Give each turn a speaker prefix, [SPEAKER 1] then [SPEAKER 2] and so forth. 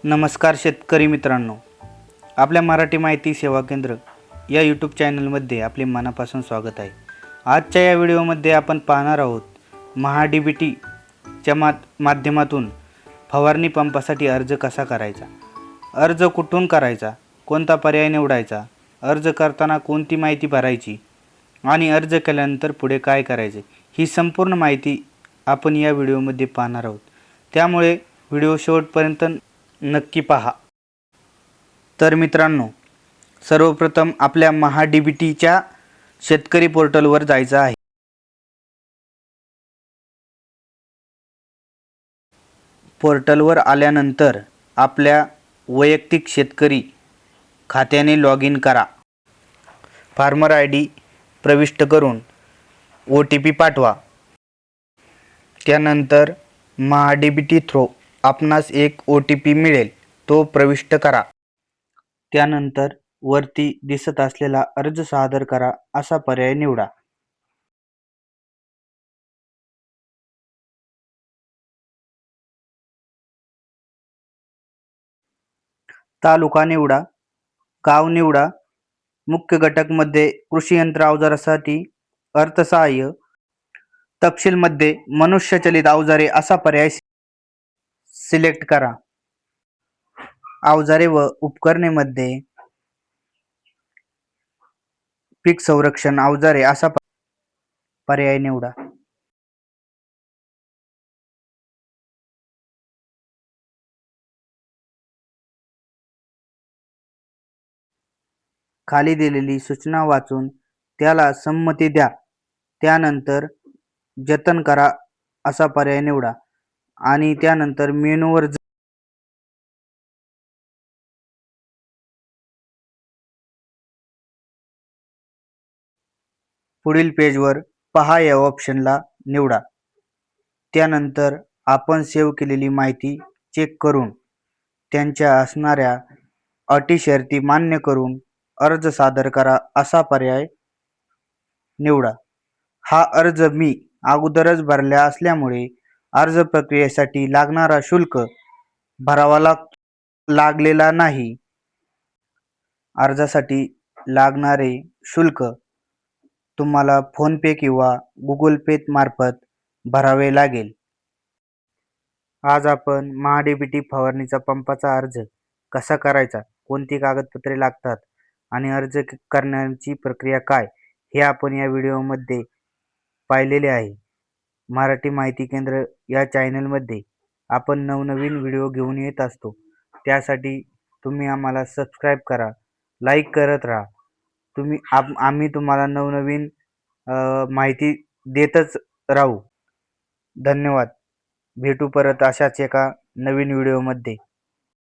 [SPEAKER 1] नमस्कार शेतकरी मित्रांनो, आपल्या मराठी माहिती सेवा केंद्र या यूट्यूब चॅनलमध्ये आपले मनापासून स्वागत आहे। आजच्या या व्हिडिओमध्ये आपण पाहणार आहोत महा-डी-बी-टीच्या माध्यमातून फवारणी पंपासाठी अर्ज कसा करायचा, अर्ज कुठून करायचा, कोणता पर्याय निवडायचा, अर्ज करताना कोणती माहिती भरायची आणि अर्ज केल्यानंतर पुढे काय करायचे, ही संपूर्ण माहिती आपण या व्हिडिओमध्ये पाहणार आहोत। त्यामुळे व्हिडिओ शेवटपर्यंत नक्की पहा। तर मित्रांनो, सर्वप्रथम आपल्या महा-डी-बी-टीच्या शेतकरी पोर्टलवर जायचं आहे। पोर्टलवर आल्यानंतर आपल्या वैयक्तिक शेतकरी खात्याने लॉग इन करा। फार्मर आय-डी प्रविष्ट करून OTP पाठवा। त्यानंतर महा-डी-बी-टी थ्रू आपणास एक OTP मिळेल, तो प्रविष्ट करा। त्यानंतर वरती दिसत असलेला अर्ज सादर करा असा पर्याय निवडा। तालुका निवडा, गाव निवडा। मुख्य घटक मध्ये कृषी यंत्र अवजारासाठी अर्थसहाय्य, तपशील मध्ये मनुष्यचलित अवजारे असा पर्याय सिलेक्ट करा। अवजारे व उपकरणे मध्ये पीक संरक्षण अवजारे असा पर्याय निवडा। खाली दिलेली सूचना वाचून त्याला संमती द्या। त्यानंतर जतन करा असा पर्याय निवडा आणि त्यानंतर मेनूवर पुढील पेजवर पहा या ऑप्शनला निवडा। त्यानंतर आपण सेव्ह केलेली माहिती चेक करून त्यांच्या असणाऱ्या अटी शर्ती मान्य करून अर्ज सादर करा असा पर्याय निवडा। हा अर्ज मी अगोदरच भरला असल्यामुळे अर्ज प्रक्रियेसाठी लागणारा शुल्क भरावा लागलेला नाही। अर्जासाठी लागणारे शुल्क तुम्हाला फोन पे किंवा गुगल पे मार्फत भरावे लागेल। आज आपण महा-डी-बी-टी फवारणीचा पंपाचा अर्ज कसा करायचा, कोणती कागदपत्रे लागतात आणि अर्ज करण्याची प्रक्रिया काय, हे आपण या व्हिडिओमध्ये पाहिलेले आहे। मराठी माहिती केंद्र या चॅनलमध्ये आपण नवनवीन व्हिडिओ घेऊन येत असतो, त्यासाठी तुम्ही आम्हाला सबस्क्राईब करा, लाईक करत राहा। आम्ही तुम्हाला नवनवीन माहिती देतच राहू। धन्यवाद। भेटू परत अशाच एका नवीन व्हिडिओमध्ये।